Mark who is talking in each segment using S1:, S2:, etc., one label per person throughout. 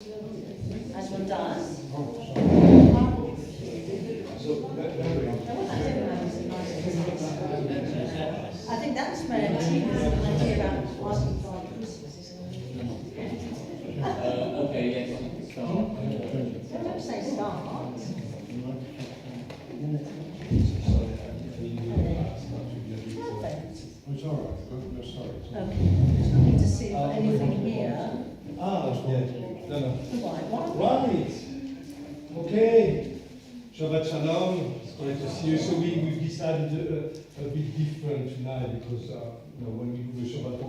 S1: As one does. I think that's where T was an idea about asking for crucifixes.
S2: Okay, yes, start.
S1: Don't say start. Perfect.
S3: It's all right. You're sorry.
S1: Okay. Just looking to see if anything here.
S3: Yeah. No.
S1: Right.
S3: Okay. Shabbat shalom. It's great to see you. So we've decided a bit different tonight because when we do the Shabbat on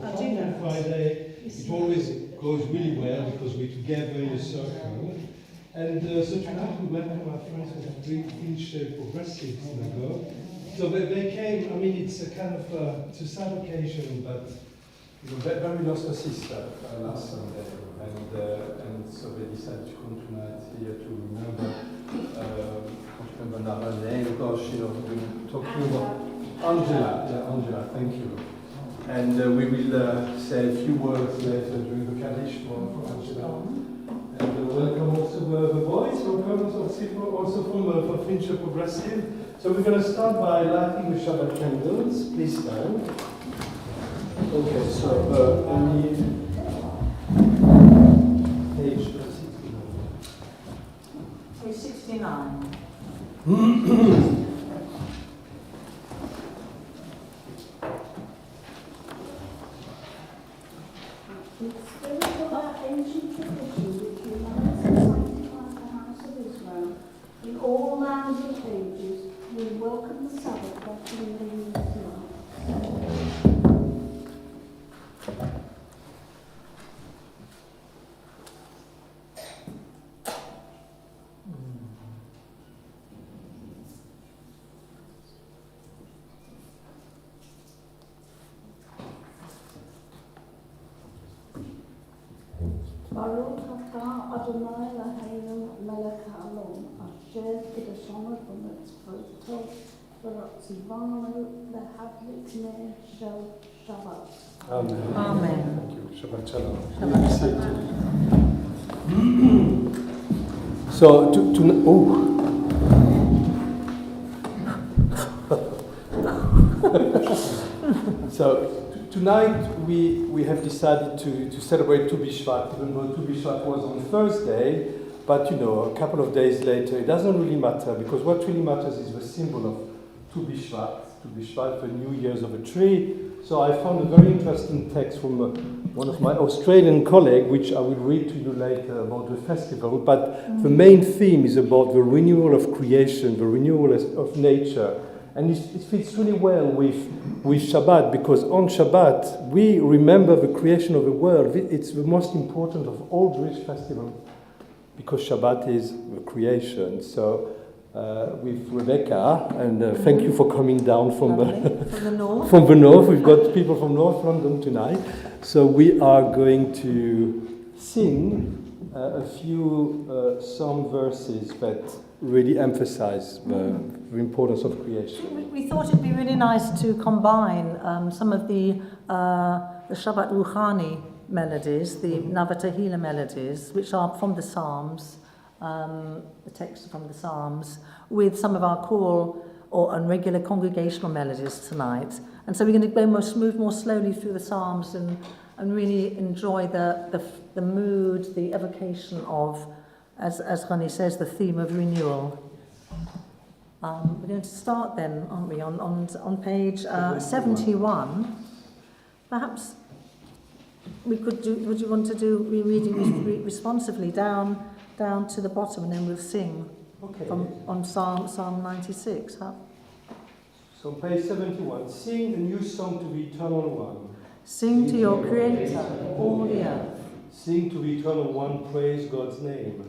S3: Friday, it always goes really well because we're together in a circle. And so tonight we welcome our friends from the Kingston Progressive Synagogue. So they came. I mean, it's a kind of it's a sad occasion, but very lost a sister last Sunday, and so they decided to come tonight here to remember. Another name, gosh, we're talking about Angela. Yeah, Angela. Thank you. And we will say a few words later during the Kaddish for Angela. And welcome also the boys. Welcome also from Fincher Progressive. So we're going to start by lighting the Shabbat candles. Please stand. Okay, so only page
S1: 369.
S4: It's still our ancient tradition which unites and sanctifies the house of Israel. In all lands and ages, we welcome the Sabbath by believing in Islam. Baruch atah Adonai Eloheinu melech haolam, asher kiddushanu b'mitzvoto v'ratzivanu lehadlik ner shel Shabbat.
S3: Amen.
S1: Amen.
S3: Thank you. Shabbat shalom. So tonight we have decided to celebrate Tu B'Shvat, even though Tu B'Shvat was on Thursday, but a couple of days later, it doesn't really matter, because what really matters is the symbol of Tu B'Shvat, the New Year's of a tree. So I found a very interesting text from one of my Australian colleagues, which I will read to you later about the festival, but the main theme is about the renewal of creation, the renewal of nature. And it fits really well with Shabbat, because on Shabbat we remember the creation of the world. It's the most important of all Jewish festivals, because Shabbat is the creation. So with Rebekka, and thank you for coming down from the north. From the north, we've got people from North London tonight. So we are going to sing a few psalm verses that really emphasize the importance of creation.
S1: We thought it'd be really nice to combine some of the Shabbat Ruchani melodies, the Nava Tehillah melodies, which are from the Psalms, the text from the Psalms, with some of our choral and regular congregational melodies tonight. And so we're going to go move more slowly through the Psalms and really enjoy the mood, the evocation of, as René says, the theme of renewal. We're going to start then, aren't we, on page 71. Perhaps we could do, would you want to do rereading responsively down to the bottom, and then we'll sing on Psalm 96. Huh?
S3: So page 71, sing a new song to the Eternal One.
S1: Sing to your Creator, all the earth.
S3: Sing to the Eternal One, praise God's name.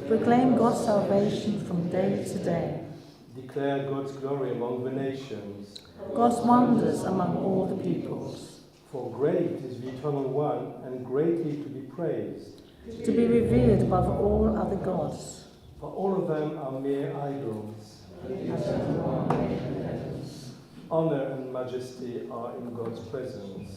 S1: Proclaim God's salvation from day to day.
S3: Declare God's glory among the nations.
S1: God's wonders among all the peoples.
S3: For great is the Eternal One, and greatly to be praised.
S1: To be revered above all other gods.
S3: For all of them are mere idols. Honor and majesty are in God's presence.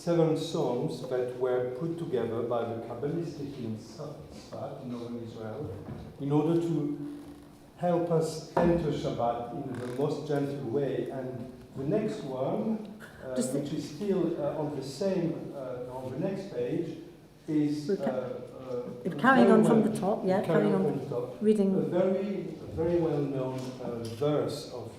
S3: 7 psalms that were put together by the Kabbalistic in Tzfat, in northern Israel, in order to help us enter Shabbat in the most gentle way. And the next one, which is still on the same, on the next page, is
S1: carrying on from the top, carrying on
S3: from the top.
S1: reading.
S3: A very well-known verse of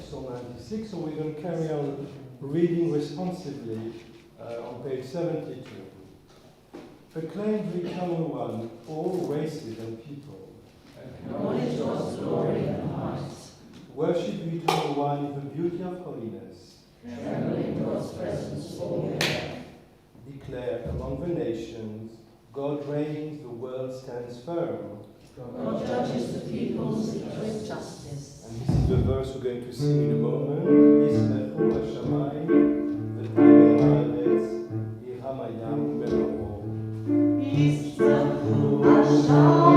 S3: Psalm 96, so we're going to carry on reading responsively on page 72. Acclaim the Eternal One, all races and people.
S2: Acknowledge God's glory and heights.
S3: Worship the Eternal One in the beauty of holiness.
S2: Tremble in God's presence all the earth.
S3: Declare among the nations, God reigns, the world stands firm.
S2: God judges the peoples with justice.
S3: And this is the verse we're going to sing in a moment. Yismechu Hashamayim, v'tamei haaretz, yihamayam mela'or.
S2: Yismechu
S3: Hashamayim,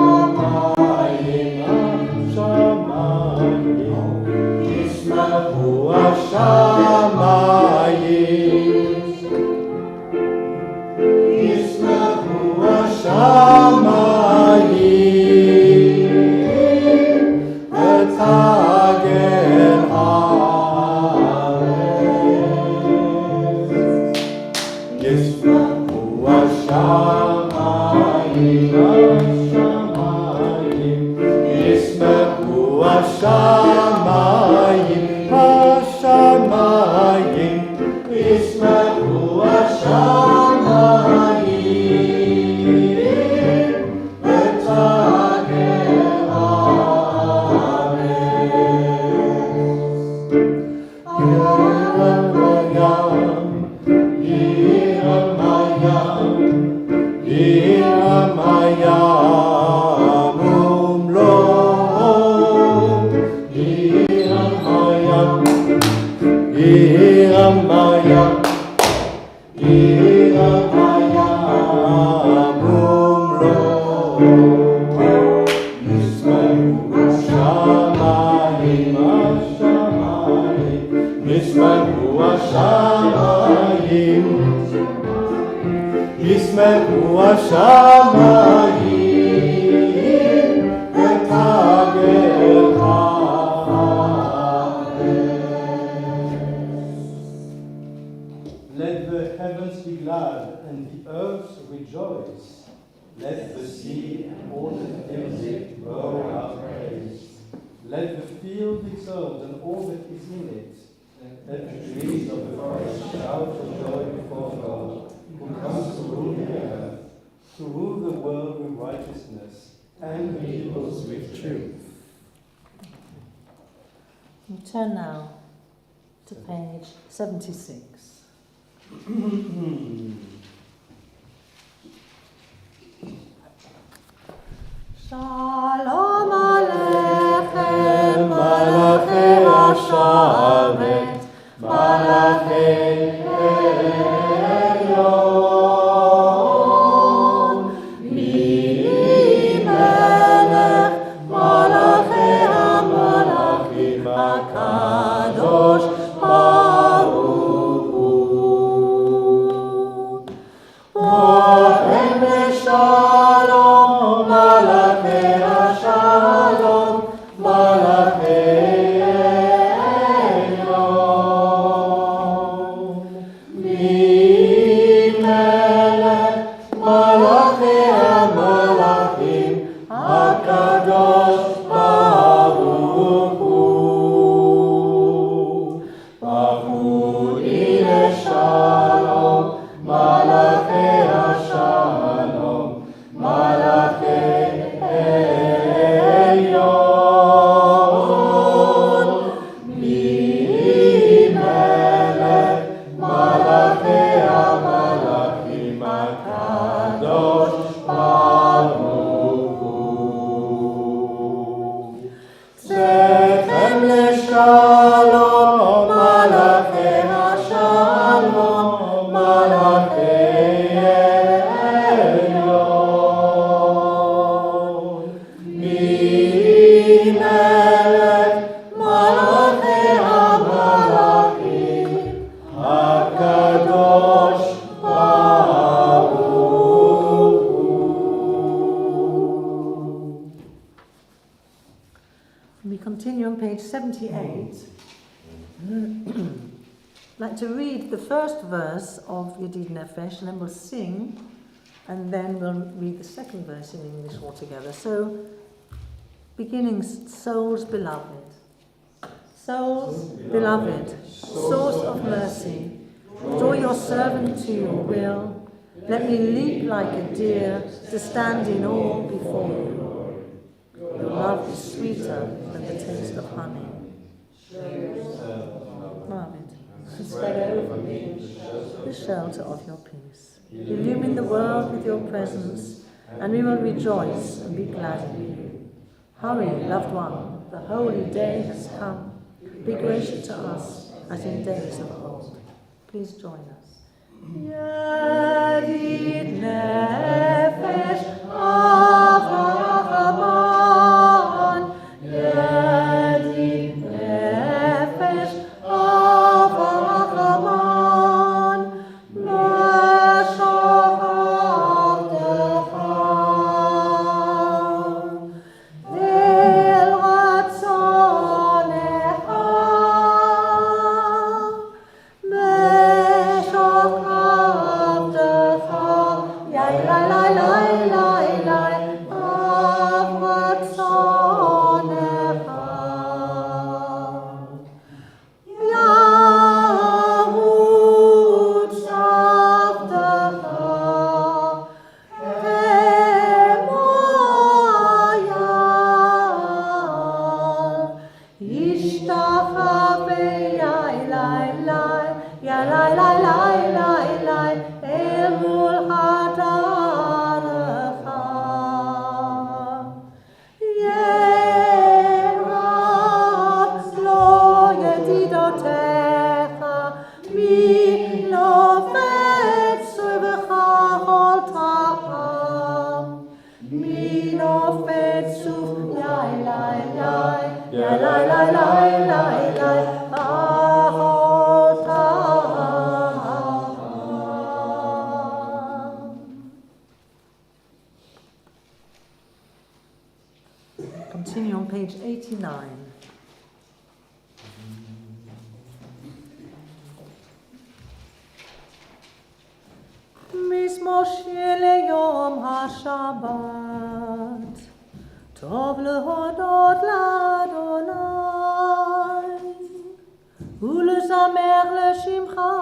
S3: Hashamayim, Yismechu Hashamayim, Yismechu Hashamayim, v'tagel haaretz. Yismechu Hashamayim, Hashamayim, Yismechu Hashamayim, Hashamayim, Yismechu Hashamayim, v'tagel haaretz. Yiramayam, Yiramayam, umlo. Yiramayam, Yiramayam, Yiramayam, umlo. Yismechu Hashamayim, Hashamayim, Yismechu Hashamayim, Yismechu Hashamayim, v'tagel haaretz. Let the heavens be glad and the earth rejoice. Let the sea and all that fills it roar out praise. Let the field exult and all that is in it. Let the trees of the forest shout for joy before God, who comes to rule the earth, to rule the world with righteousness and the peoples with truth.
S1: We turn now to page 76. Shalom Aleichem, Malachei Hashamet, Malachei Elyon, Mi-Melech, Malachei HaMalachim, HaKadosh Baruch Hu. Bohem Shalom, Malachei Hashalom, Malachei Elyon. I'd like to read the first verse of Yedid Nefesh, and then we'll sing, and then we'll read the second verse in English altogether. So, beginning, souls beloved. Souls beloved, source of mercy, draw your servant to your will. Let me leap like a deer to stand in awe before you. Your love is sweeter than the taste of honey. Beloved, spread over me the shelter of your peace. Illumine the world with your presence, and we will rejoice and be glad in you. Hurry, loved one, the holy day has come. Be gracious to us as in days of old. Please join us. Yedid Nefesh Avaman, Yedid Nefesh Avaman, Meshach Avdecha, El Ratzonecha, Meshach Avdecha, Yai Lai Lai Lai Lai Lai, Av Ratzonecha. Yahud Savdecha, Kemoyal, Ishtachave Yai Lai Lai, Yai Lai Lai Lai Lai Lai, El Mul Hadarecha. Yerach lo yedidotecha, mi lo fetzu v'chachol tacham, mi lo fetzu yai lai lai, yai lai lai lai lai lai, achol tacham. Continue on page 89. Mismosheh leyom haShabbat, tov lehodot l'Adonai, ulezamer leshimcha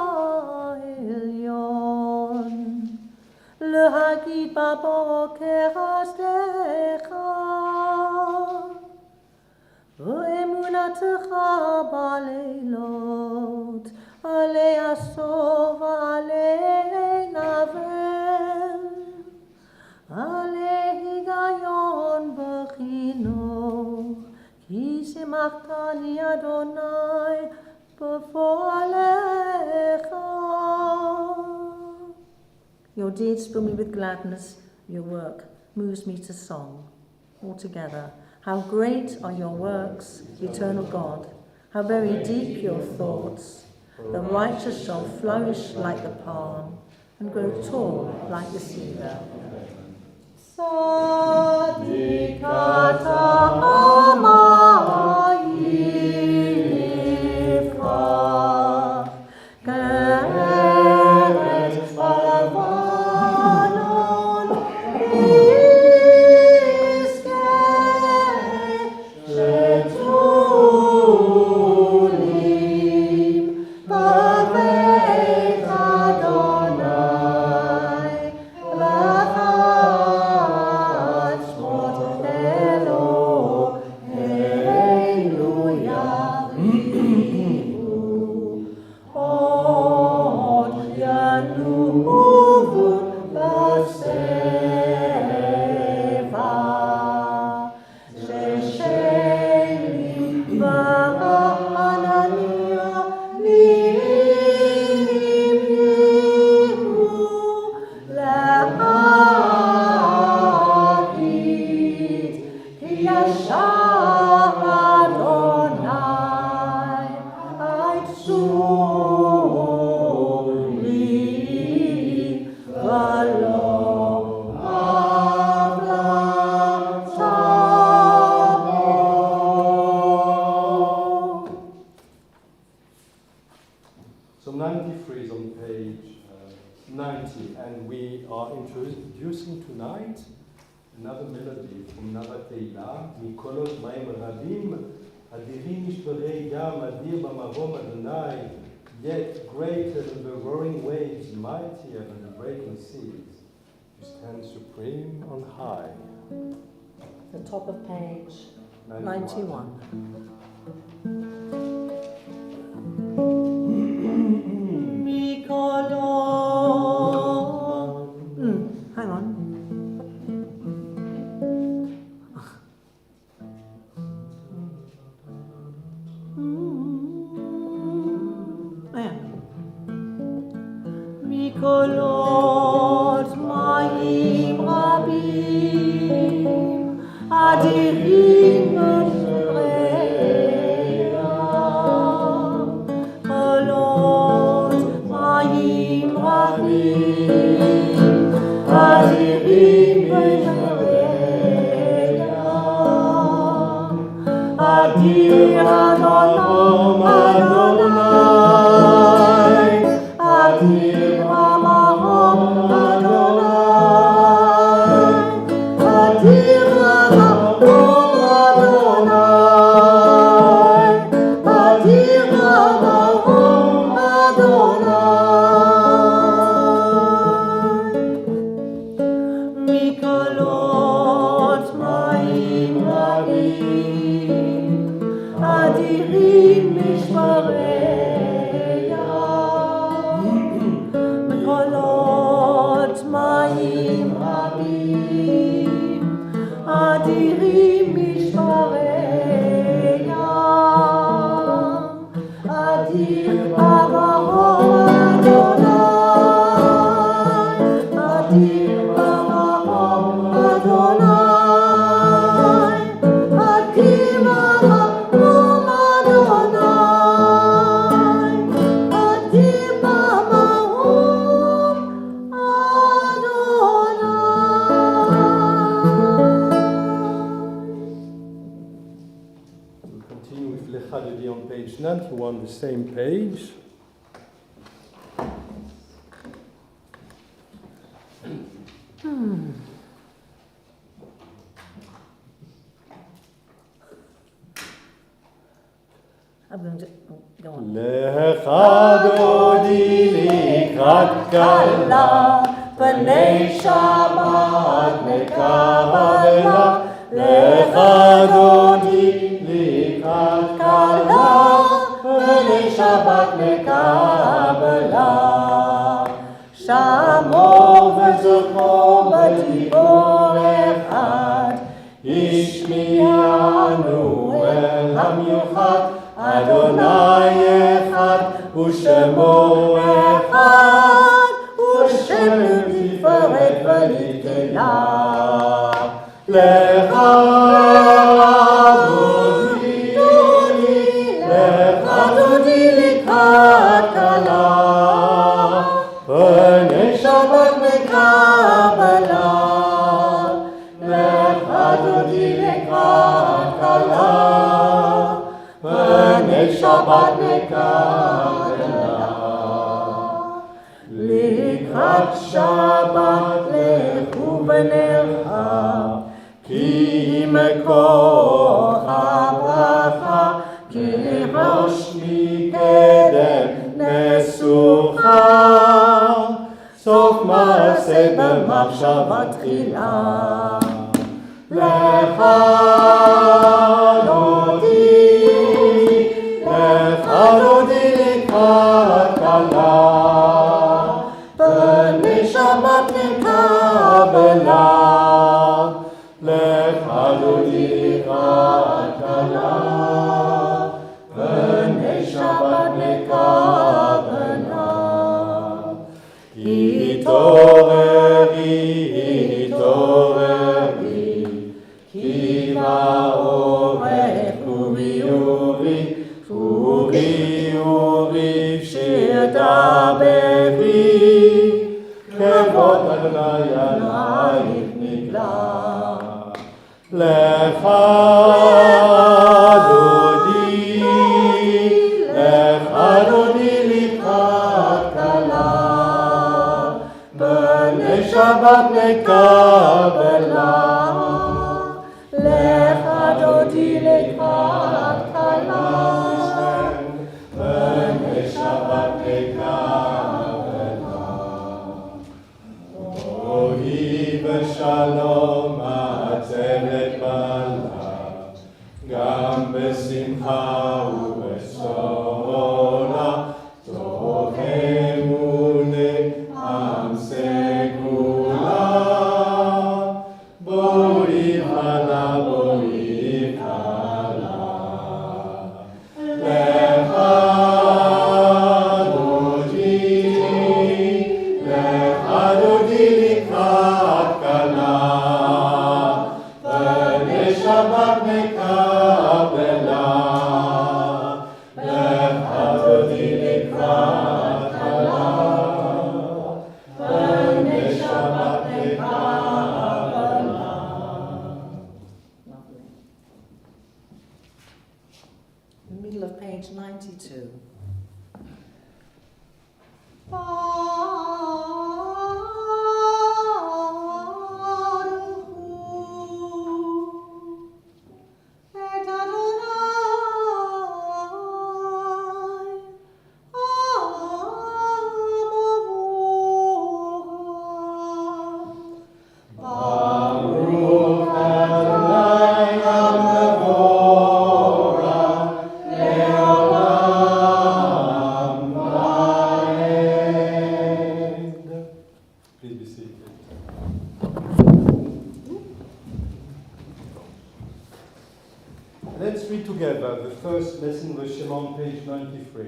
S1: elyon, lehagid baboker hasdecha. ואמונתך בלילות, עלי הסוף, עלי נבל, עלי היגיון בחינוך, כי שימחתני אדוני בפועלך. Your deeds fill me with gladness, your work moves me to song. All together. How great are your works, eternal God. How very deep your thoughts. The righteous shall flourish like the palm and grow tall like the cedar. Sadikata amayifra, keret balavanon, Hello.
S3: So 93 is on page 90, and we are introducing tonight another melody from Nava Teila, Mikolot Maim Rabim, Adirim Mishbarei Yam, Adir B'Mavom Adonai, yet greater than the roaring waves, mightier than the breaking seas. You stand supreme on high.
S1: The top of page 91. Hang on. Mikolot Maim Rabim Adirim B'Reya Kolot Maim Rabim Adirim B'Reya Adir Adonam Adonai Adir Mamahom Adonai Adir Mamahom Adonai Adir Mamahom Adonai Mikolot Maim Rabim Adirim Mishpareya Mikolot Maim Rabim Adirim Mishpareya Adir Mamahom Adonai Adir Mamahom Adonai Adir Mamahom Adonai Adir Mamahom Adonai.
S3: We'll continue with Lecha Dodi on page 91, the same page.
S1: I'm going to go on.
S3: Lecha Dodi likrat kala,
S1: B'nei Shabbat
S3: mekabela. Lecha Dodi likrat kala,
S1: B'nei Shabbat mekabela. Shamor v'zokro b'dibor echad,
S3: Ishmianu el hamiuchad, Adonai echad, Ushemo echad,
S1: Ushem Tiferet v'nitela.
S3: Lecha Dodi, Lecha Dodi likrat kala, B'nei Shabbat mekabela. Lecha Dodi likrat kala, B'nei Shabbat mekabela. Likrat Shabbat lechu v'nercha, Ki מקור הברכה, כי ראש מקדם נסוכה, סוף מעשה במחשבה תחילה. לך דודי לקראת כלה, בני שבת נקבלה. לך דודי לקראת כלה, בני שבת נקבלה. התעוררי, התעוררי, כי באורך אורי אורי, אורי אורי, שיר דברי, כבוד אדוני עלייך נגלה. לך דודי, לך דודי לקראת Shabbat mekabela.
S1: Lecha dodi lekrat kala.
S3: B'nei Shabbat mekabela. Ohi v'shalom atzeret mala. Gam besimcha u'besola. Tov emune am segula. Bori hala, bori hala. Lecha dodi likrat kala. B'nei Shabbat mekabela. Lecha dodi likrat kala. B'nei Shabbat mekabela.
S1: Lovely. In the middle of page 92.
S3: Baruch Adonai HaMevorach le'olam va'ed. Please be seated. Let's read together the first lesson of Shema on page 93.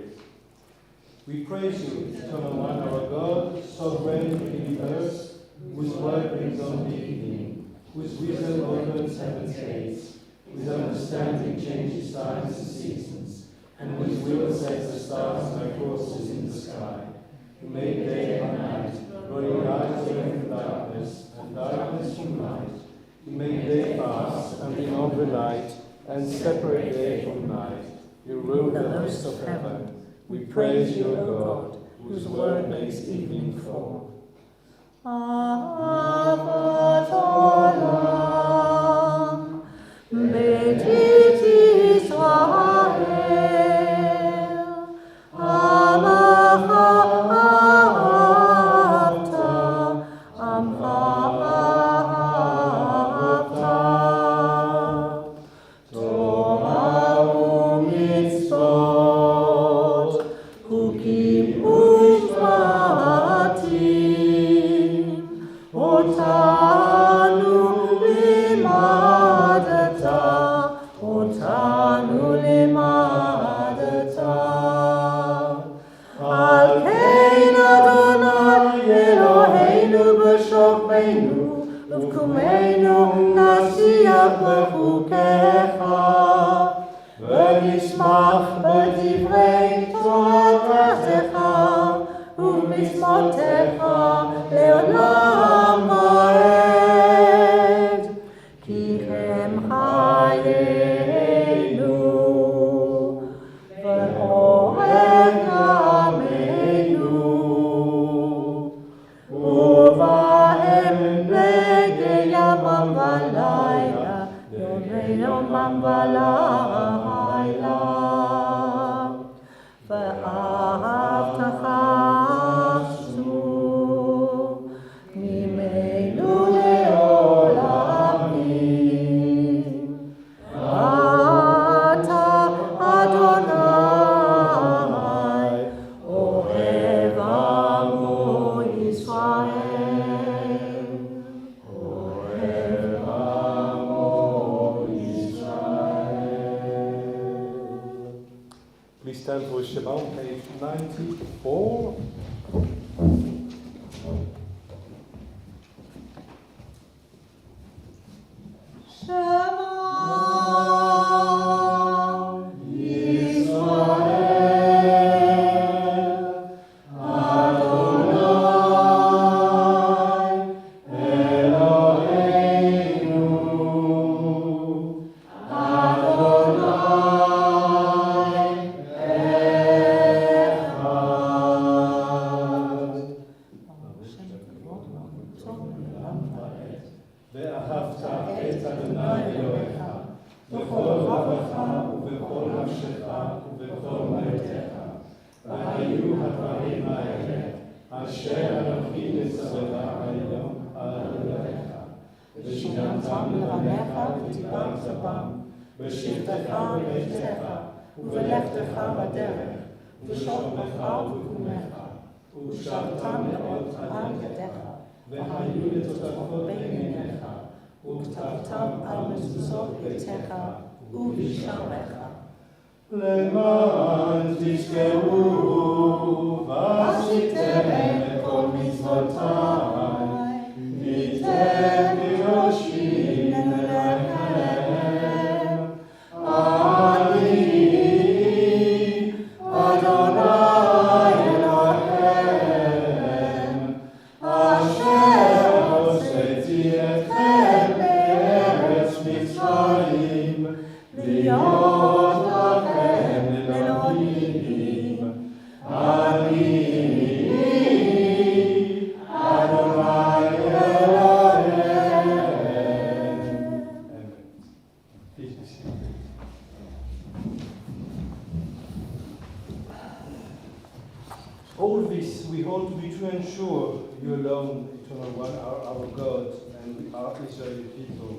S3: We praise you, eternal one, our God, sovereign in the universe, whose word brings on being, whose wisdom opens heaven's gates, whose understanding changes times and seasons, and whose will sets the stars like courses in the sky, who made day and night, brought light away from darkness, and darkness from light, who made day fast and bring on the night, and separate day from night, you rule the hosts of heaven. We praise you, O God, whose word makes evening fall.
S1: Avat olam, Beit Israel, Amacha ahavta, Amcha ahavta. Torah u'mitzvot, Chukim u'shvatim, Otanu limadata, Otanu limadata. Al kein Adonai Eloheinu b'shokbeinu, uvkumeinu nasiach b'chukecha, v'nishmach b'divrei toratecha, u'mitzvotecha le'olam va'ed. Ki hem chayenu, v'orech yameinu, uvahem nege yamam v'layla, yomam v'layla. V'ahavtecha asu, mimenu le'olamim. Ata Adonai, ohev amo Yisrael. Ohev amo Yisrael.
S3: Please stand for Shema on page 94.
S1: אותם לבניך ודיברת בם, בשבתך ובביתך, ובלכתך בדרך, בשוכבך ובקומך, ושבתם לאות על ידיך, והיו לטוטפות בין עיניך, וכתבתם על מזוזות ביתך ובשעריך.
S3: למען תזכרו ועשיתם את כל מצוותיי, והייתם קדושים לכם. אני אדוני אלוהיכם, אשר הוצאתי אתכם מארץ מצרים, להיות לכם לאלוהים. אני אדוני אלוהיכם. All this we hold to be true and sure. You alone, Eternal One, are our God, and we are Israeli people.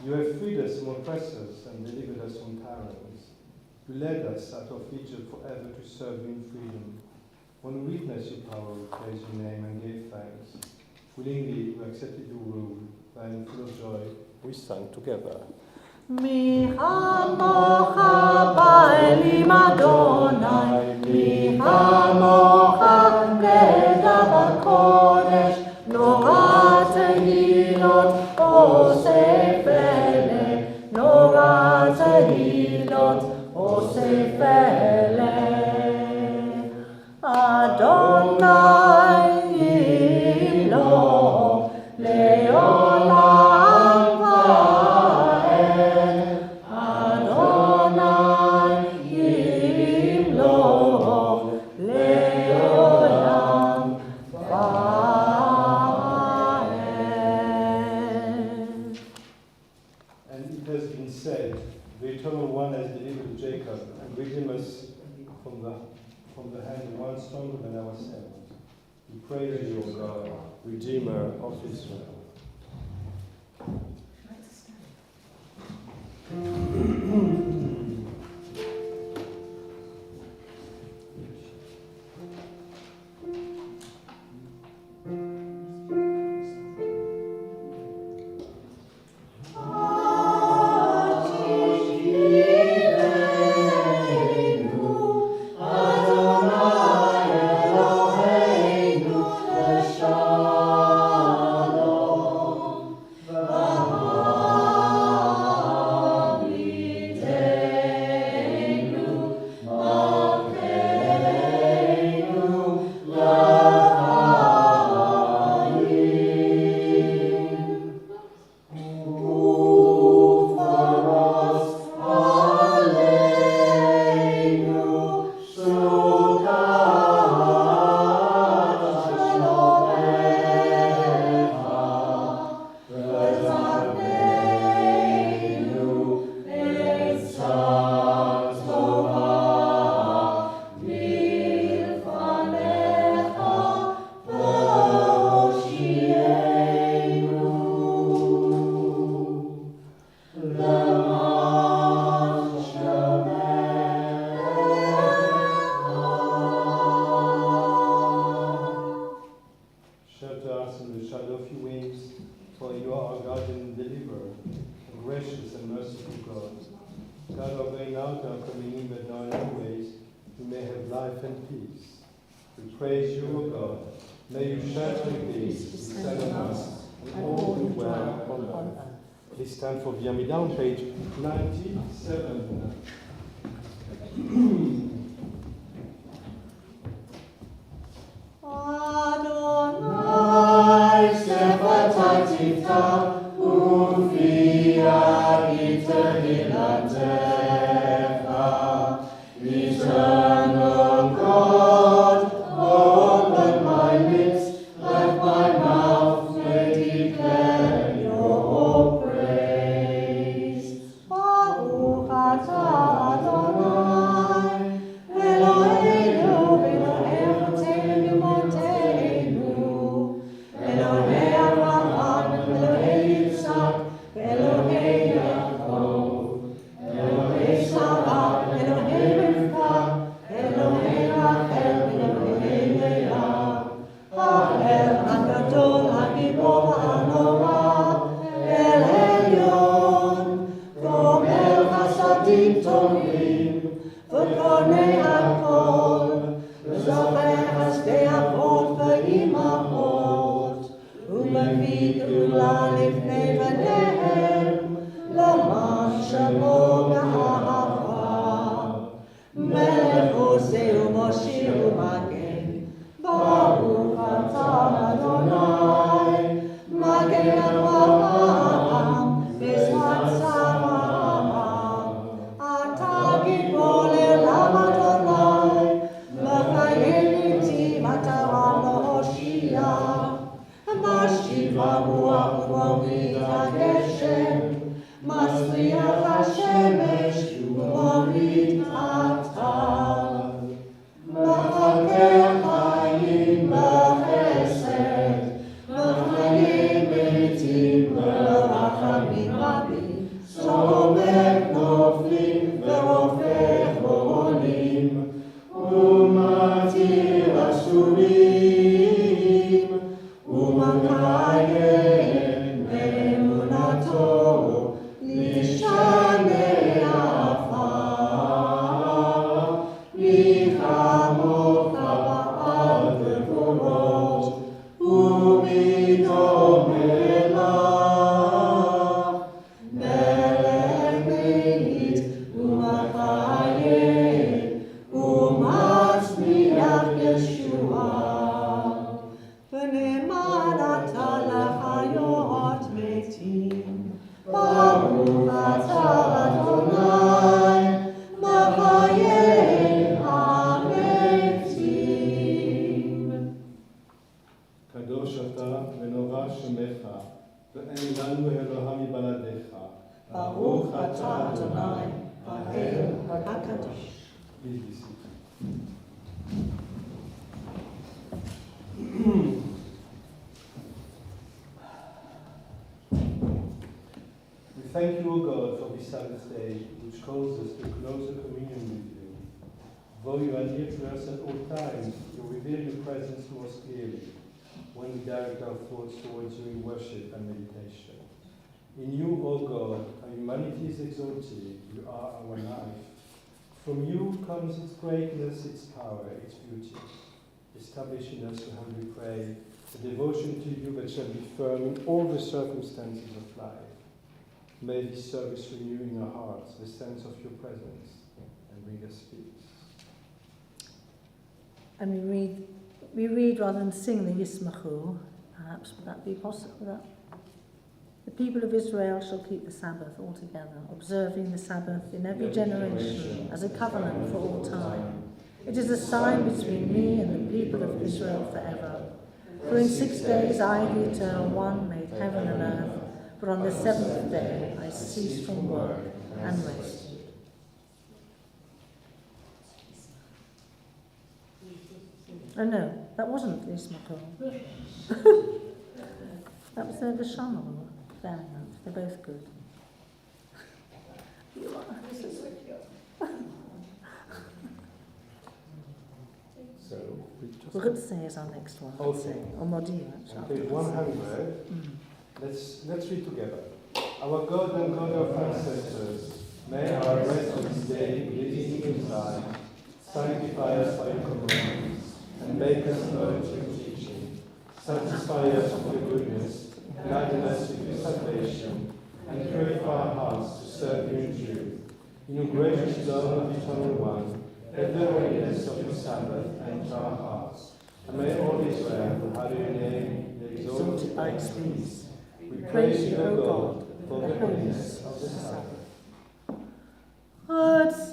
S3: You have freed us from oppressors and delivered us from tyrants. You led us out of Egypt forever to serve you in freedom. When we witnessed your power, we praised your name and gave thanks. Willingly, we accepted your rule, and full of joy, we sang together.
S1: מי כמוך באלים אדוני, מי כמוך נדב הקודש, נורא תהילות עושה פלא, נורא תהילות עושה פלא. אדוני ימלוך לעולם ועד, אדוני ימלוך לעולם ועד.
S3: And it has been said, the Eternal One has delivered Jacob and redeemed us from the hand of one stronger than ourselves. We praise you, O God, Redeemer of Israel. Please stand for Viamida on page 97.
S2: Adonai sefatatita ufia itehilatecha, eternal God, open my lips, let my mouth may declare your praise. Baruch atah Adonai,
S3: קדוש אתה ונורא שמך, ואין לנו אלוה מבלעדיך.
S1: ברוך אתה אדוני, האל הקדוש.
S3: Please be seated. We thank you, O God, for this Sabbath day, which calls us to closer communion with you. Though you are near to us at all times, you reveal your presence most clearly when we direct our thoughts towards you in worship and meditation. In you, O God, our humanity is exalted, you are our life. From you comes its greatness, its power, its beauty. Establish in us, we humbly pray, a devotion to you that shall be firm in all the circumstances of life. May this service renew in our hearts the sense of your presence and bring us peace.
S1: And we read rather than sing the Yismachu, perhaps would that be possible? The people of Israel shall keep the Sabbath altogether, observing the Sabbath in every generation as a covenant for all time. It is a sign between me and the people of Israel forever. For in 6 days I, the Eternal One, made heaven and earth, but on the seventh day I ceased from work and rested. Oh no, that wasn't the Yismachu. That was the shalom. Fair enough, they're both good. You are.
S3: So, we just
S1: Rutse is our next one.
S3: Okay.
S1: Or Modia, actually.
S3: page 100. Let's read together. Our God and God of ancestors, may our rest of this day be easy in time. Sanctify us by your commandments, and make us learn your teaching. Satisfy us with your goodness, gladden us with your salvation, and purify our hearts to serve you in truth. In your gracious love of the Eternal One, let the holiness of your Sabbath enter our hearts. And may all Israel, who have your name, be exalted by its peace. We praise you, O God, for the holiness of the Sabbath.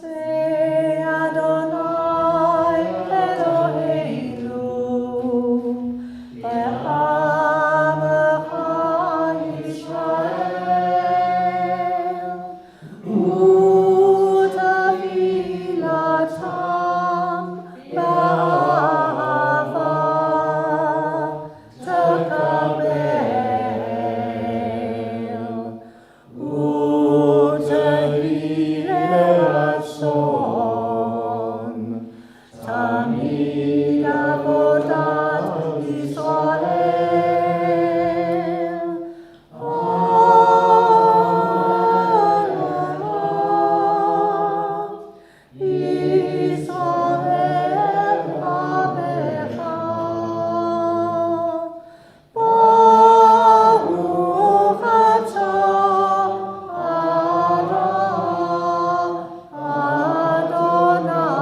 S1: Say Adonai Eloheinu, Be'amecha Yisrael, Utavilatam Ba'ava Tekabel, Utaviratzon, Tamid Avodat Yisrael. Yisrael Habecha, Baruch atah Adonai,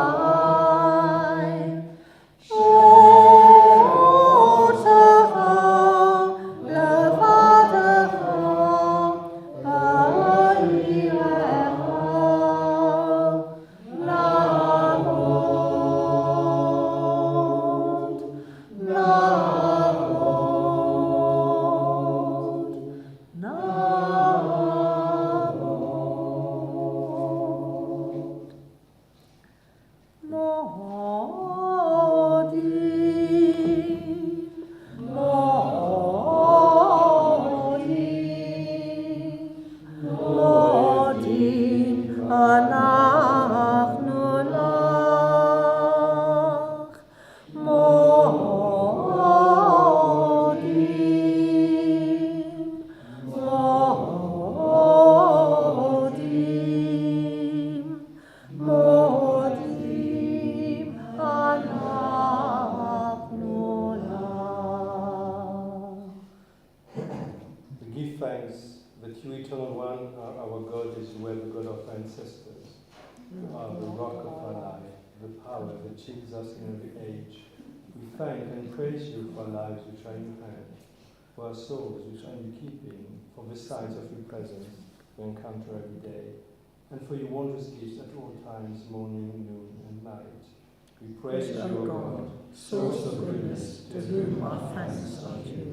S3: is well, the God of our ancestors. You are the rock of our life, the power that shields us in every age. We thank and praise you for our lives which are in your hand, for our souls which are in your keeping, for the signs of your presence we encounter every day, and for your wondrous gifts at all times, morning, noon, and night. We praise you, O God, source of goodness, to whom our thanks are due.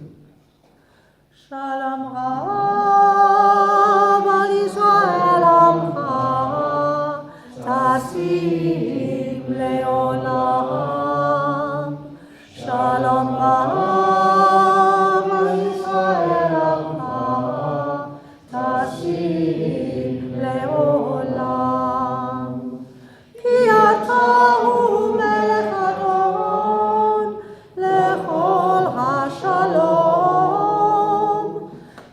S1: Shalom Rav al Yisrael Amcha, Tasim Leolam. Shalom Rav al Yisrael Amcha, Tasim Leolam. Ki atahu melech adon, lechol hashalom.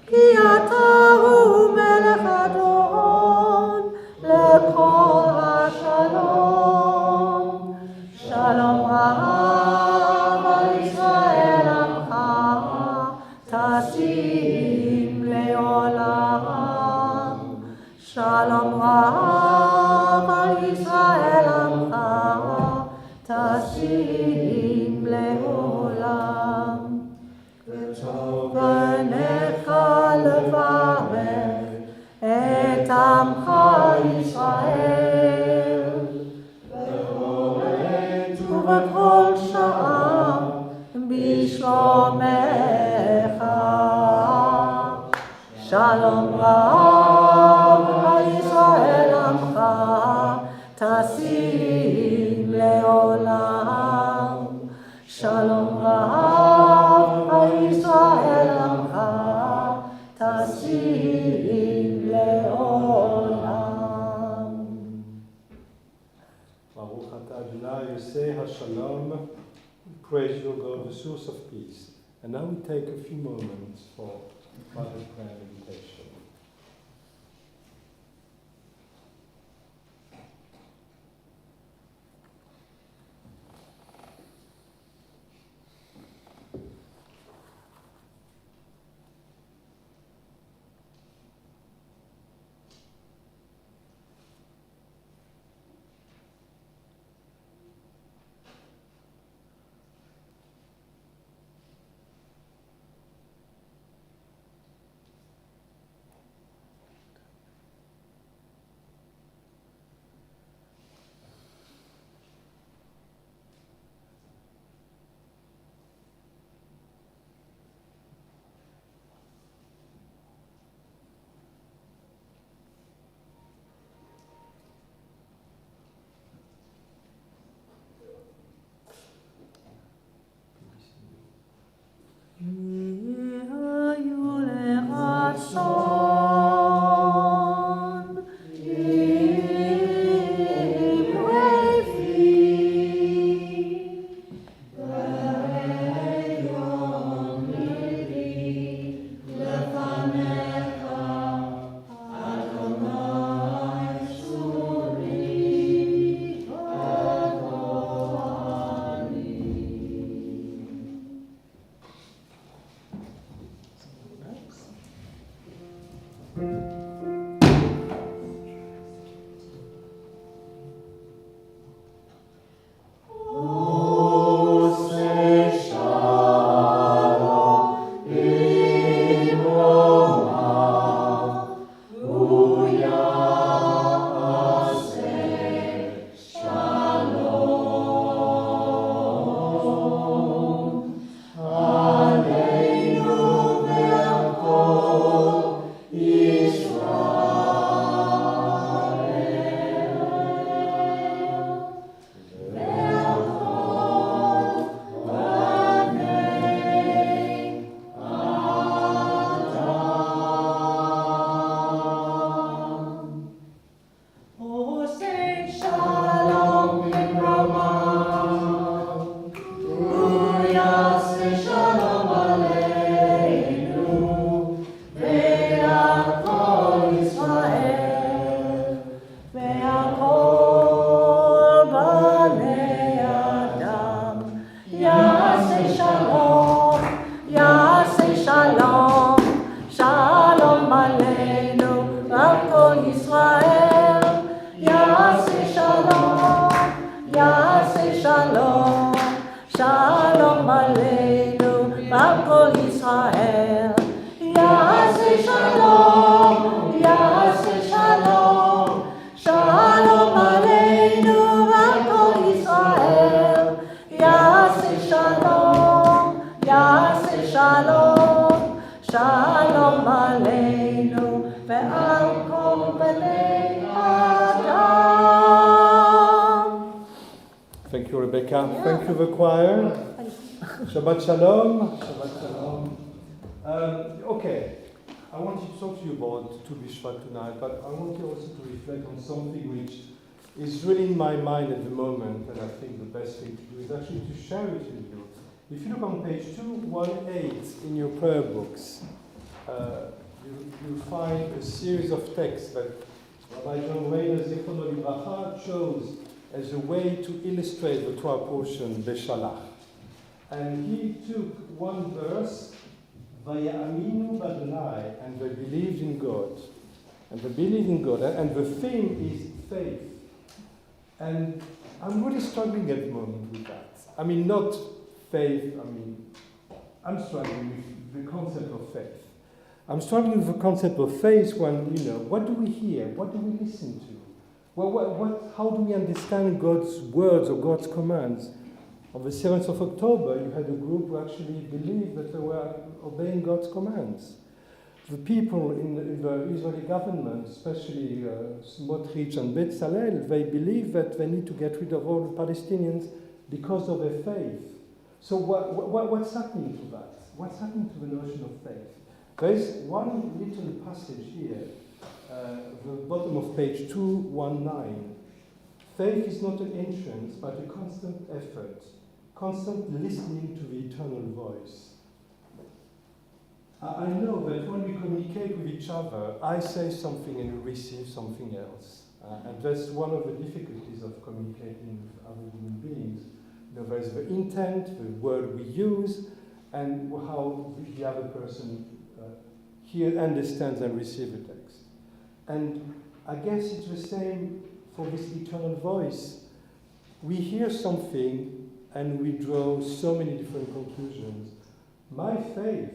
S1: Ki atahu melech adon, lechol hashalom. Shalom Rav al Yisrael Amcha, Tasim leolam. Shalom Rav al Yisrael Amcha, Tasim leolam. V'necha levarech et Amcha Yisrael, ובכל שעה בשלומך. שלום רב על ישראל עמך, תשים לעולם. שלום רב על ישראל עמך, תשים לעולם.
S3: Baruch atah Adonai Yosei HaShalom. Praise you, God, the source of peace. And now we take a few moments for Mother's prayer and meditation.
S1: Shalom Aleinu ועל כל ישראל. יעשה שלום, יעשה שלום. Shalom Aleinu ועל כל ישראל. יעשה שלום, יעשה שלום. Shalom Aleinu ועל כל בני אדם.
S3: Thank you, Rebekka. Thank you, the choir. Shabbat shalom. Shabbat shalom. Okay, I want to talk to you about Tu B'Shvat tonight, but I want you also to reflect on something which is really in my mind at the moment, and I think the best thing to do is actually to share it with you. If you look on page 218 in your prayer books, you'll find a series of texts that Rabbi René Pfertzel chose as a way to illustrate the Torah portion, Beshalach. And he took one verse, Vaya'aminu b'Adonai, and they believed in God. And they believed in God, and the theme is faith. And I'm really struggling at the moment with that. I mean, not faith, I'm struggling with the concept of faith. I'm struggling with the concept of faith when, what do we hear? What do we listen to? Well, how do we understand God's words or God's commands? On the 7th of October, you had a group who actually believed that they were obeying God's commands. The people in the Israeli government, especially Smotrich and Bezalel, they believe that they need to get rid of all the Palestinians because of their faith. So what's happening to that? What's happening to the notion of faith? There is one little passage here, the bottom of page 219. Faith is not an entrance, but a constant effort, constant listening to the eternal voice. I know that when we communicate with each other, I say something and you receive something else. And that's one of the difficulties of communicating with other human beings. There's the intent, the word we use, and how the other person understands and receives the text. And I guess it's the same for this eternal voice. We hear something and we draw so many different conclusions. My faith,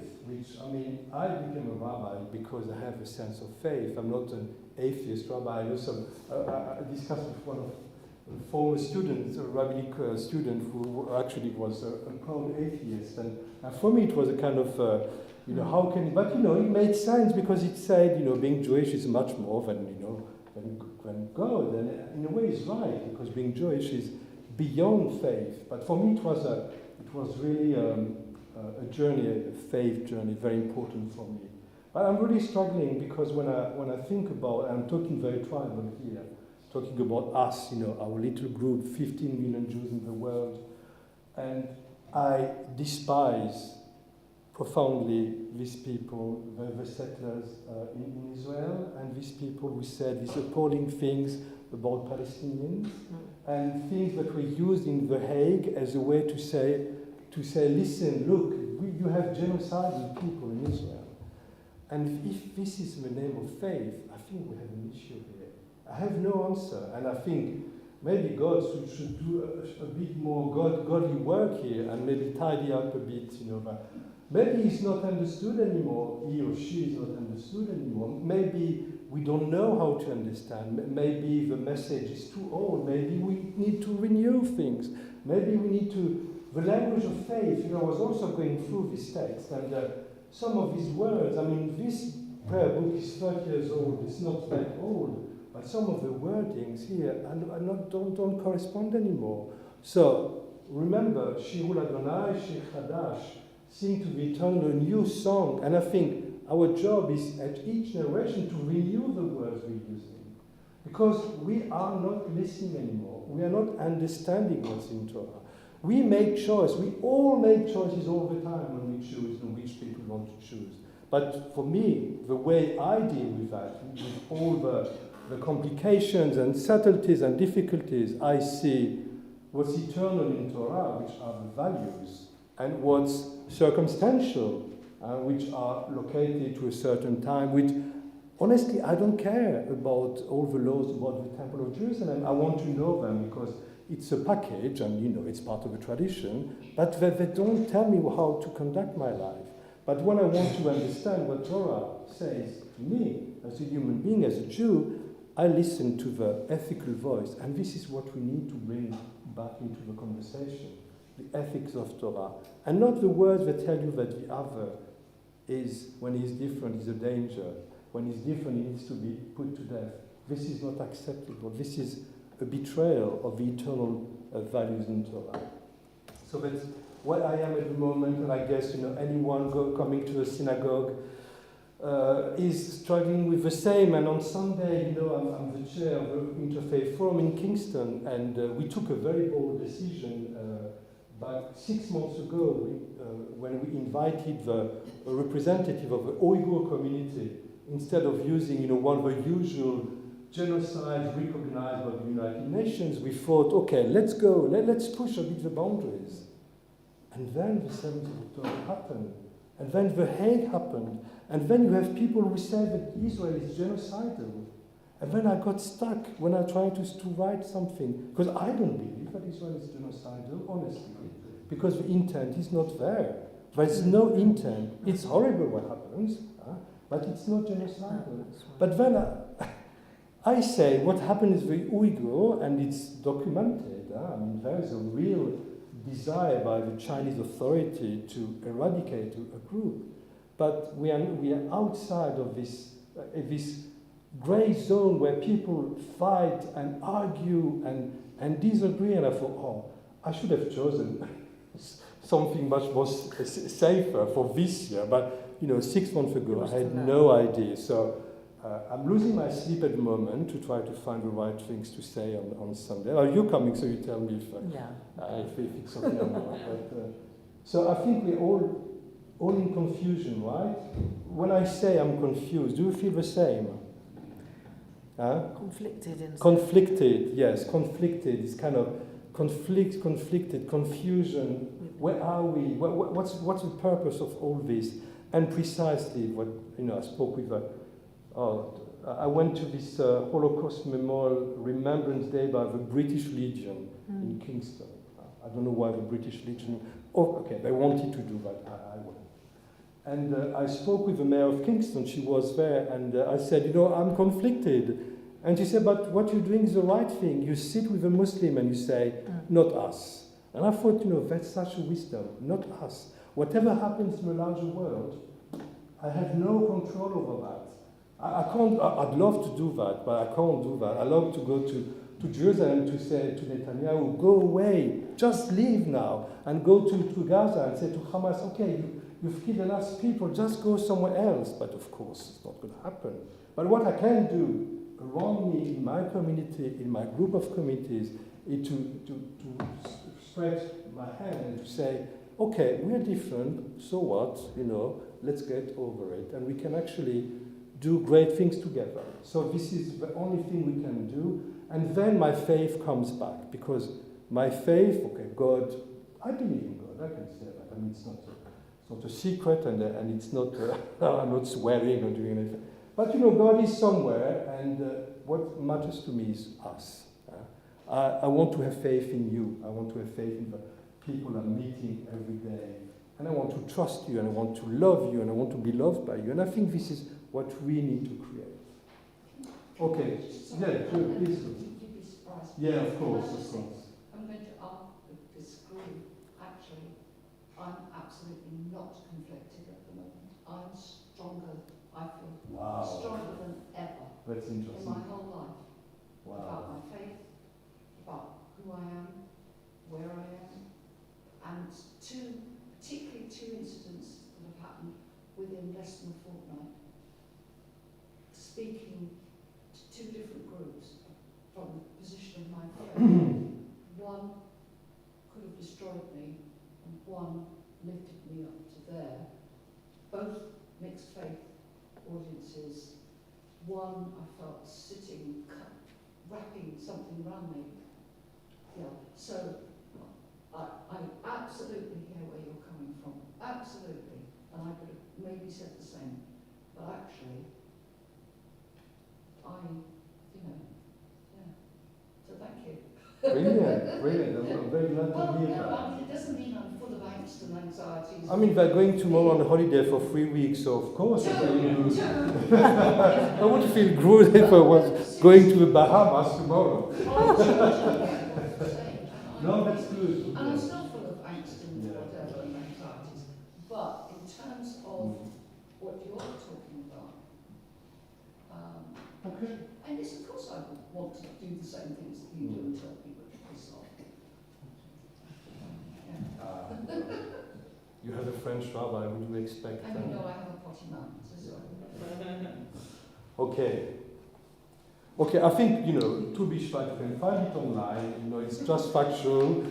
S3: I became a rabbi because I have a sense of faith. I'm not an atheist rabbi. I discussed with one of the former students, a rabbinic student who actually was a proud atheist. And for me it was a kind of, how can, but it made sense because it said, being Jewish is much more than God. And in a way it's right, because being Jewish is beyond faith. But for me it was really a journey, a faith journey, very important for me. But I'm really struggling because when I think about, I'm talking very tribal here, talking about us, our little group, 15 million Jews in the world, and I despise profoundly these people, the settlers in Israel, and these people who said these appalling things about Palestinians, and things that were used in The Hague as a way to say, listen, look, you have genocidal people in Israel. And if this is in the name of faith, I think we have an issue here. I have no answer, and I think maybe God should do a bit more godly work here and maybe tidy up a bit, but maybe he's not understood anymore, he or she is not understood anymore. Maybe we don't know how to understand. Maybe the message is too old. Maybe we need to renew things. Maybe we need to... The language of faith, I was also going through this text, and some of these words, this prayer book is 30 years old, it's not that old, but some of the wordings here don't correspond anymore. So, remember, Shirul Adonai, Shir Chadash, sing to the eternal a new song, and I think our job is at each generation to renew the words we're using. Because we are not listening anymore, we are not understanding what's in Torah. We make choice. We all make choices all the time when we choose and which people we want to choose. But for me, the way I deal with that, with all the complications and subtleties and difficulties, I see what's eternal in Torah, which are the values, and what's circumstantial, which are located to a certain time, which honestly I don't care about all the laws about the Temple of Jerusalem. I want to know them because it's a package, and it's part of a tradition, but they don't tell me how to conduct my life. But when I want to understand what Torah says to me as a human being, as a Jew, I listen to the ethical voice, and this is what we need to bring back into the conversation, the ethics of Torah, and not the words that tell you that the other is, when he's different, is a danger. When he's different, he needs to be put to death. This is not acceptable. This is a betrayal of the eternal values in Torah. So that's what I am at the moment, and I guess anyone coming to a synagogue is struggling with the same. And on Sunday, I'm the chair of the Interfaith Forum in Kingston, and we took a very bold decision back 6 months ago when we invited a representative of the Uyghur community. Instead of using one of the usual genocides recognized by the United Nations, we thought, okay, let's go, let's push a bit the boundaries. And then the 7th of October happened. And then the hate happened. And then you have people who say that Israel is genocidal. And then I got stuck when I tried to write something. Because I don't believe that Israel is genocidal, honestly. Because the intent is not there. There's no intent. It's horrible what happens, but it's not genocidal. But then I say what happened is the Uyghur, and it's documented. There is a real desire by the Chinese authority to eradicate a group. But we are outside of this grey zone where people fight and argue and disagree. And I thought, I should have chosen something much more safer for this year. But 6 months ago, I had no idea. So I'm losing my sleep at the moment to try to find the right things to say on Sunday. Are you coming? So you tell me if it's okay or not. So I think we're all in confusion, right? When I say I'm confused, do you feel the same?
S1: Conflicted.
S3: Conflicted, yes. Conflicted is kind of conflicted, confusion. Where are we? What's the purpose of all this? And precisely what I spoke with. I went to this Holocaust Memorial Remembrance Day by the British Legion in Kingston. I don't know why the British Legion. They wanted to do that. I went. And I spoke with the mayor of Kingston. She was there, and I said, I'm conflicted. And she said, but what you're doing is the right thing. You sit with a Muslim and you say, not us. And I thought, that's such a wisdom, not us. Whatever happens in the larger world, I have no control over that. I can't. I'd love to do that, but I can't do that. I love to go to Jerusalem to say to Netanyahu, go away, just leave now, and go to Gaza and say to Hamas, okay, you've killed enough people, just go somewhere else. But of course, it's not going to happen. But what I can do around me, in my community, in my group of communities, is to stretch my hand and to say, okay, we're different, so what, let's get over it. And we can actually do great things together. So this is the only thing we can do. And then my faith comes back, because my faith, God, I believe in God, I can say that. It's not a secret, and it's not, I'm not swearing or doing anything. But God is somewhere, and what matters to me is us. I want to have faith in you. I want to have faith in the people I'm meeting every day. And I want to trust you, and I want to love you, and I want to be loved by you. And I think this is what we need to create. Okay. Yeah, sure, please.
S2: You'd be surprised.
S3: Yeah, of course.
S2: I'm going to disagree. Actually, I'm absolutely not conflicted at the moment. I'm stronger, I feel, stronger than ever.
S3: That's interesting.
S2: In my whole life. About my faith, about who I am, where I am, and particularly two incidents that have happened within less than a fortnight. Speaking to two different groups from the position of my faith. One could have destroyed me, and one lifted me up to there. Both mixed faith audiences. One I felt sitting, wrapping something around me. Yeah, so I absolutely hear where you're coming from. Absolutely. And I could have maybe said the same. But actually, yeah. So thank you.
S3: Brilliant, brilliant. I'm very glad to
S2: Well,
S3: hear
S2: no,
S3: that.
S2: I mean, it doesn't mean I'm full of angst and anxieties.
S3: I mean, they're going tomorrow on holiday for 3 weeks, so of course I would feel good if I was going to the Bahamas tomorrow. No, that's good.
S2: And I'm still full of angst and whatever and anxieties. But in terms of what you're talking about,
S3: Okay.
S2: and yes, of course I would want to do the same things that you do and tell people to piss off.
S3: You have a French rabbi, would you expect?
S2: And you know I have a potty mouth, so
S3: Okay. Okay, I think, to be Shvat, you can find it online, it's just factual.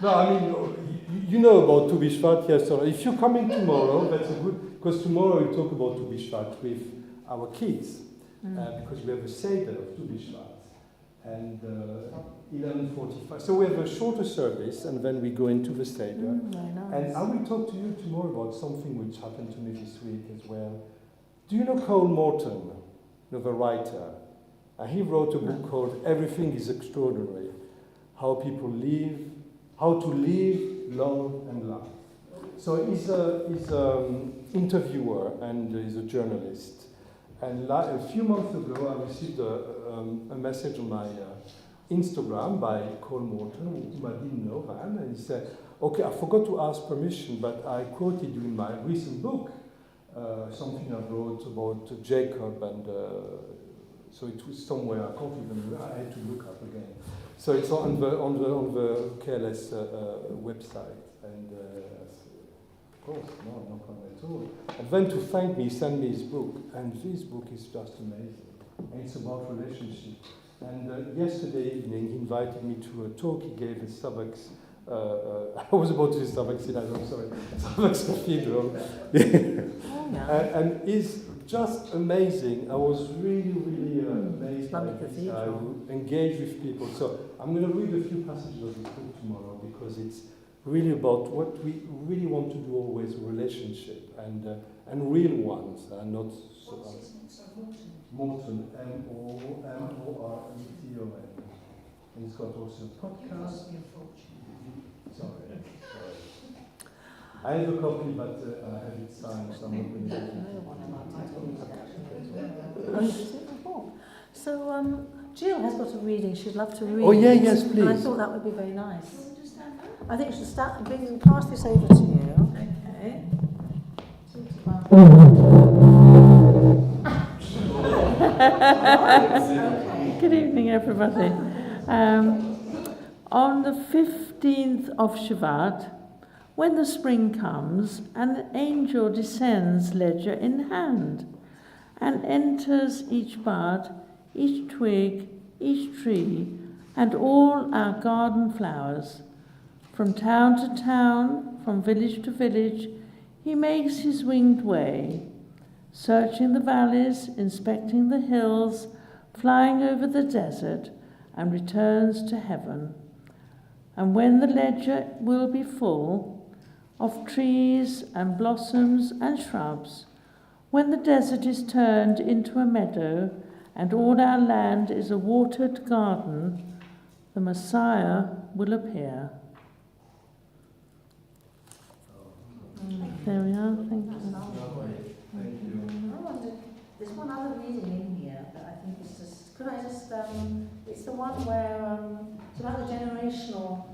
S3: No, I mean, you know about Tu B'Shvat, yes, so if you're coming tomorrow, that's a good, because tomorrow we talk about Tu B'Shvat with our kids, because we have a Seder of Tu B'Shvat, and 11:45. So we have a shorter service, and then we go into the Seder.
S1: Very nice.
S3: And I will talk to you tomorrow about something which happened to me this week as well. Do you know Cole Morton, the writer? He wrote a book called Everything is Extraordinary, How People Live, How to Live, Love and Laugh. So he's an interviewer and he's a journalist. And a few months ago I received a message on my Instagram by Cole Morton, whom I didn't know then, and he said, okay, I forgot to ask permission, but I quoted you in my recent book, something I wrote about Jacob, and so it was somewhere, I can't even, I had to look up again. So it's on the KLS website, and of course, no problem at all. And then to thank me, he sent me his book, and this book is just amazing. And it's about relationship. And yesterday evening, he invited me to a talk he gave at Starbucks. I was about to say Starbucks Synagogue, sorry, Starbucks Cathedral. And it's just amazing. I was really, really amazed by this guy who engaged with people. So I'm going to read a few passages of his book tomorrow because it's really about what we really want to do always, relationship and real ones, and not so.
S2: what's his name? So
S3: Morton, M-O-R-E-T-O-N. And he's got also a
S2: you
S3: podcast.
S2: must be a fortune.
S3: Sorry. I have a copy, but I have it signed, so I'm not going to
S1: So Jill has got a reading she'd love to read.
S3: Oh, yeah, yes, please.
S1: And I thought that would be very nice. I think she should pass this over to you. Okay.
S5: Good evening, everybody. On the 15th of Shabbat, when the spring comes, an angel descends ledger in hand and enters each bud, each twig, each tree, and all our garden flowers. From town to town, from village to village, he makes his winged way, searching the valleys, inspecting the hills, flying over the desert, and returns to heaven. And when the ledger will be full of trees and blossoms and shrubs, when the desert is turned into a meadow and all our land is a watered garden, the Messiah will appear. There we are, thank you.
S1: There's one other reading in here that I think is just, could I just, it's the one where, it's about the generational,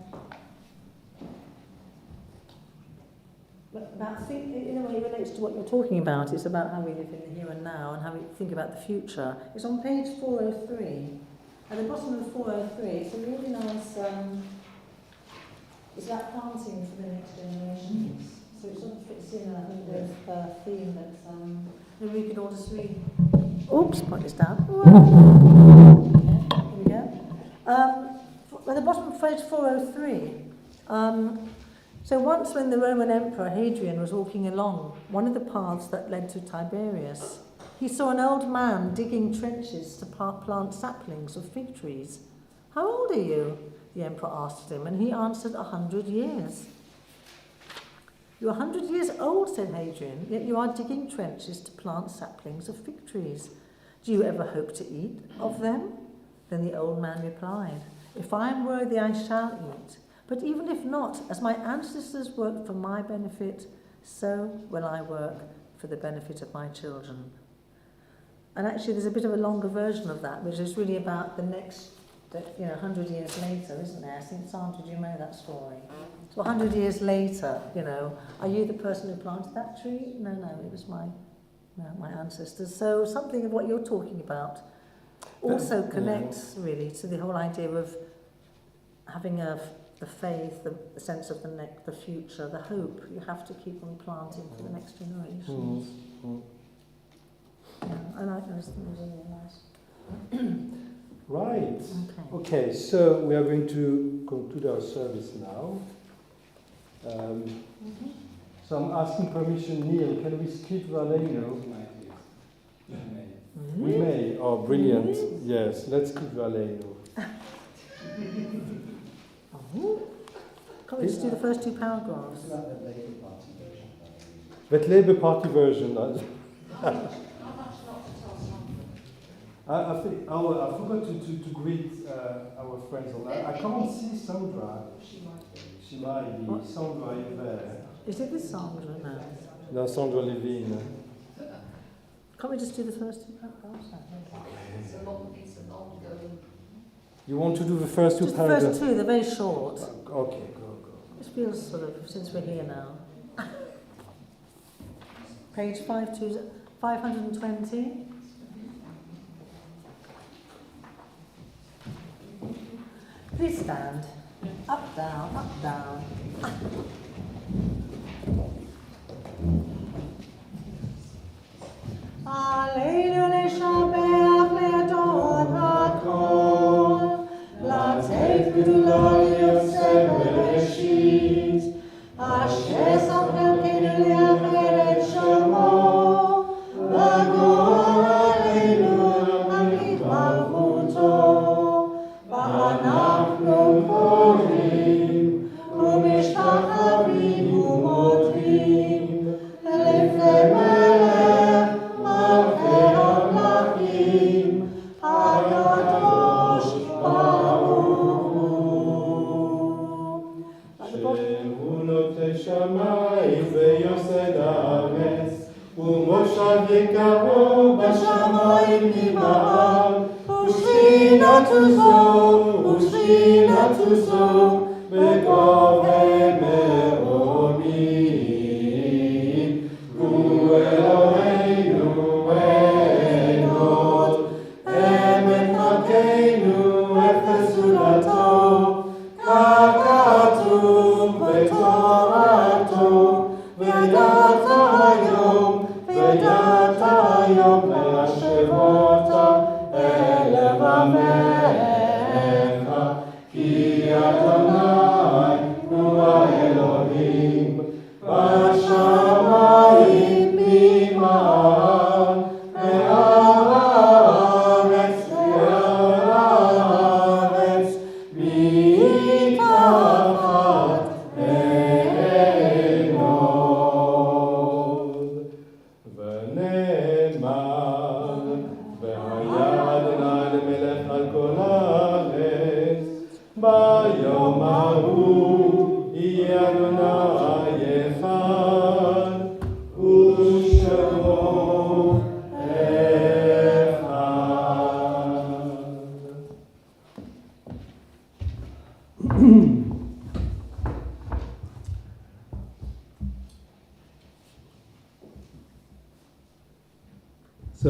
S1: in a way it relates to what you're talking about. It's about how we live in the here and now and how we think about the future. It's on page 403. At the bottom of 403, it's a really nice, it's about planting for the next generations. So it sort of fits in, I think, with a theme that maybe we could all just read. Oops, put this down. Here we go. At the bottom of page 403. So once when the Roman Emperor Hadrian was walking along one of the paths that led to Tiberias, he saw an old man digging trenches to plant saplings of fig trees. How old are you? The emperor asked him, and he answered, 100 years. You're 100 years old, said Hadrian, yet you are digging trenches to plant saplings of fig trees. Do you ever hope to eat of them? Then the old man replied, "If I am worthy, I shall eat. But even if not, as my ancestors worked for my benefit, so will I work for the benefit of my children." And actually there's a bit of a longer version of that, which is really about the next, 100 years later, isn't there? I think, Sandra, do you know that story? So 100 years later, are you the person who planted that tree? No, it was my ancestors. So something of what you're talking about also connects really to the whole idea of having the faith, the sense of the future, the hope. You have to keep on planting for the next generations. Yeah, I like those things, really nice.
S3: Right. Okay, so we are going to conclude our service now. So I'm asking permission, Neil, can we skip Valeno? We may. Oh, brilliant. Yes, let's skip Valeno.
S1: Can't we just do the first two paragraphs?
S3: That Labour Party version. I think I forgot to greet our friends online. I can't see Sandra. She might be. Sandra, are you there?
S1: Is it this Sandra now?
S3: No, Sandra Levine.
S1: Can't we just do the first two paragraphs?
S2: It's a long going.
S3: You want to do the first two
S1: Just the
S3: paragraphs?
S1: first two, they're very short.
S3: Okay, go.
S1: It feels sort of, since we're here now. Page 520. Please stand. Up, down, up, down. Aleinu leshabeach le'adon hakol, la'teit g'dula Yosef Bereshit, asher samchem le'achar et shamo, v'gor aleinu amid malchuto, v'anachnu korim, u'mishtachavim u'modrim, lifnei melech malchei hamlachim, hakadosh baruch hu.
S3: שהוא נוטה שמיים ויוסד הארץ, ומושב יקרו בשמיים ממעל, ושכינתו זו בגובה מרומים. הוא אלוהינו אין עוד, אמת חלקנו אפס זולתו, ככתוב בתורתו, ודעת היום להשבות אל לבביך, כי אדוני הוא האלוהים, בשמיים ממעל, והארץ מתחת אין עוד. ונאמר, והיה אדוני למלך על כל הארץ, ביום ההוא יהיה אדוני אחד, ושמו אחד. So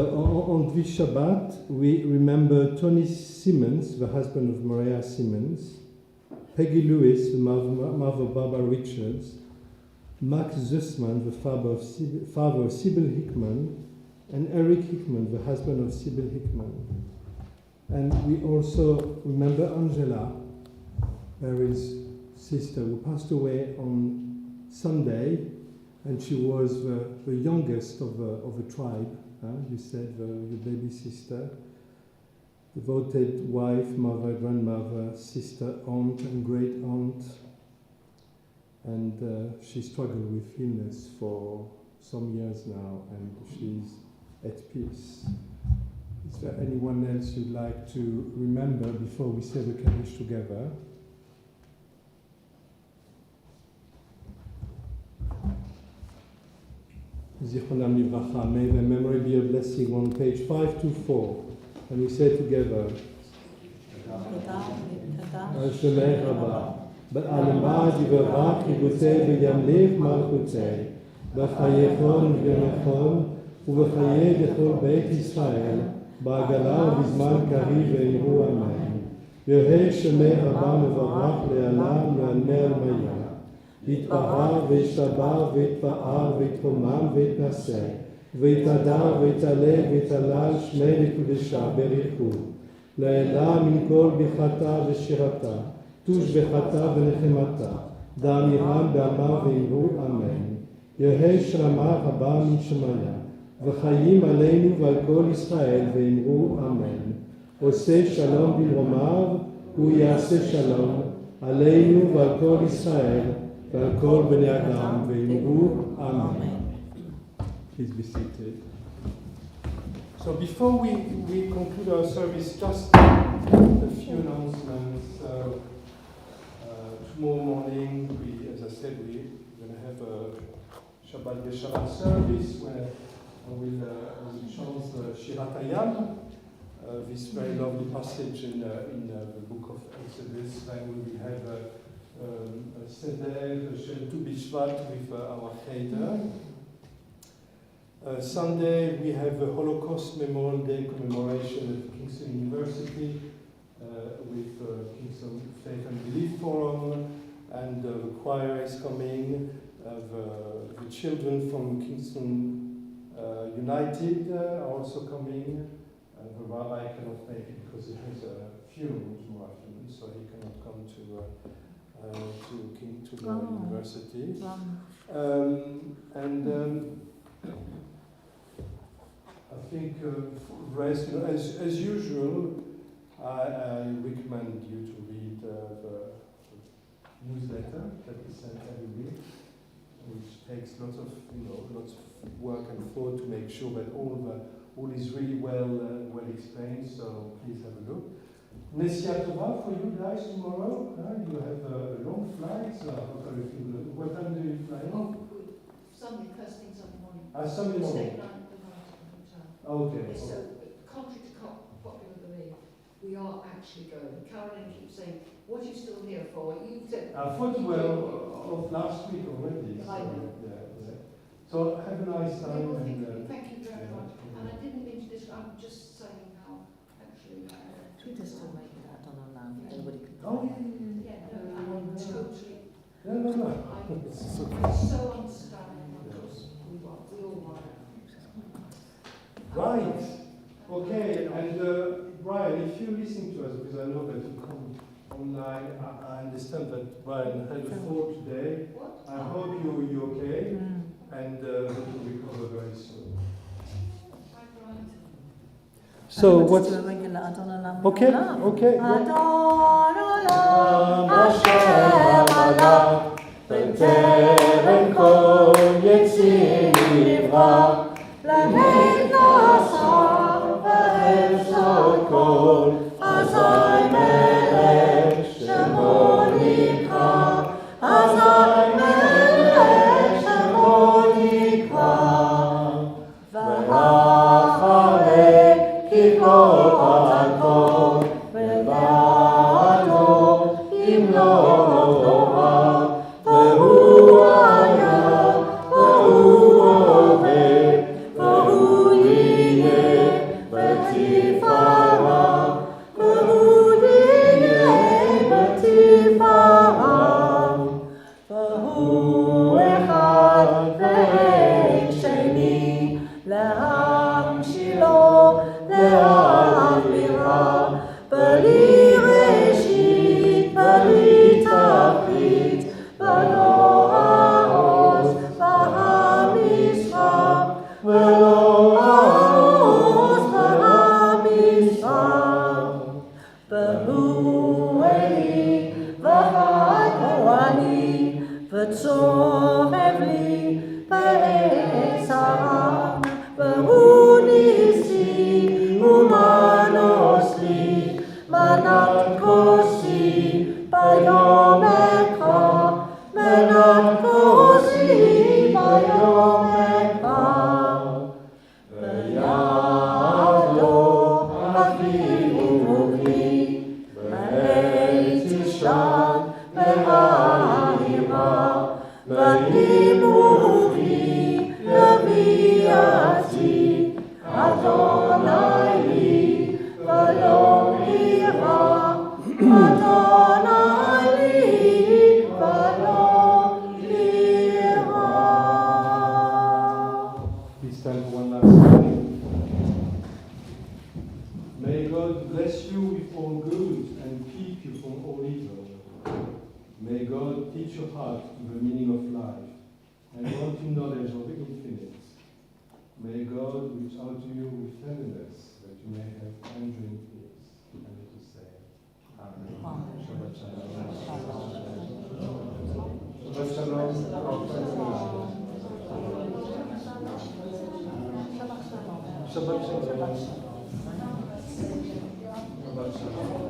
S3: on this Shabbat, we remember Tony Simmons, the husband of Maria Simmons, Peggy Lewis, the mother of Barbara Richards, Max Zussman, the father of Sybil Hickman, and Eric Hickman, the husband of Sybil Hickman. And we also remember Angela, Mary's sister, who passed away on Sunday, and she was the youngest of the tribe. You said the baby sister, devoted wife, mother, grandmother, sister, aunt, and great aunt. And she struggled with illness for some years now, and she's at peace. Is there anyone else you'd like to remember before we say the Kaddish together? Zichronam Livracha, may their memory be a blessing on page 524. And we say together, Shemei Rabba, Ba'alma Divarach Yibutei V'yamlich Malchutei, B'chayechon V'yamechon, U'v'chayei B'chol Beit Yisrael, Ba'agala V'zman Kari V'yimru Amen. Yohei Shemei Rabba Mevarach Le'alam Le'almei Al-Maya. יתפאר וישתבר ויתפאר ויתרומם ויתנשא ויתהדר ויתעלה ויתהלל שמי לקודשה בריחוד לעילה מן כל ברכתה ושירתה תושבחתה ונחמתה דאמירם בעמה ואמרו אמן יהי שלמה רבה מן שמיה וחיים עלינו ועל כל ישראל ואמרו אמן עושה שלום במרומיו הוא יעשה שלום עלינו ועל כל ישראל ועל כל בני אדם ואמרו Amen. Please be seated. So before we conclude our service, just a few announcements. Tomorrow morning, as I said, we're going to have a Shabbat service where we'll chant Shirat Hayam, this very lovely passage in the book of Exodus. Then we will have a Seder, Tu Bishvat with our Cheder. Sunday we have a Holocaust Memorial Day commemoration at Kingston University with Kingston Faith and Belief Forum, and the choir is coming. The children from Kingston United are also coming. The rabbi cannot make it because he has a funeral tomorrow afternoon, so he cannot come to the university. I think rest, as usual, I recommend you to read the newsletter that we send every week, which takes lots of work and thought to make sure that all is really well explained. So please have a look. Nesia Tova for you guys tomorrow. You have a long flight. What time do you fly?
S2: Sunday, first thing Sunday morning.
S3: Sunday morning. Okay.
S2: So, contrary to popular belief, we are actually going. Caroline keeps saying, "What are you still here for?" You said.
S3: I thought you were of last week already.
S2: I know.
S3: Yeah. So have a nice time.
S2: Thank you very much. And I didn't mean to this. I'm just saying how actually.
S1: We just still make it out on our land. Everybody can.
S3: Oh
S2: Yeah, no, I'm totally.
S3: No.
S2: I'm so understanding because we all want.
S3: Right. Okay. And Brian, if you listen to us, because I know that you come online, I understand that Brian had a fall today.
S2: What?
S3: I hope you're okay, and that you'll recover very soon. So what's okay? Okay. Adon Hashem Malach B'terem kol Yetzir Nivra L'meit Nasar V'Hefzod Kol Azai Melech Shemo Nikra Azai Melech Shemo Nikra V'Acharei Kikol Atakol V'Vado Imlo Torah V'Hu Aya V'Hu Oved V'Hu Yiyeh B'Tifara V'Hu Yiyeh B'Tifara V'Hu Echad V'Ein Sheni L'Am Shilo L'Avira B'Li Reshit B'Li Tachlit V'Lo Ha'oz V'Ha'Misra V'Lo Ha'oz V'Ha'Misra V'Hu Eli V'Chad Ko'ani V'Tzorev Li B'Eis Ha'am V'Hu Nisi U'ma
S1: V'himuchi yaviati Adonai li v'lo ira Adonai li v'lo ira.
S3: Please stand for one last time. May God bless you with all good and keep you from all evil. May God teach your heart to the meaning of life and grant you knowledge of the infinite. May God reach out to you with tenderness that you may have enduring peace. And let us say, Amen. Shabbat shalom. Shabbat shalom. Shabbat shalom. Shabbat shalom.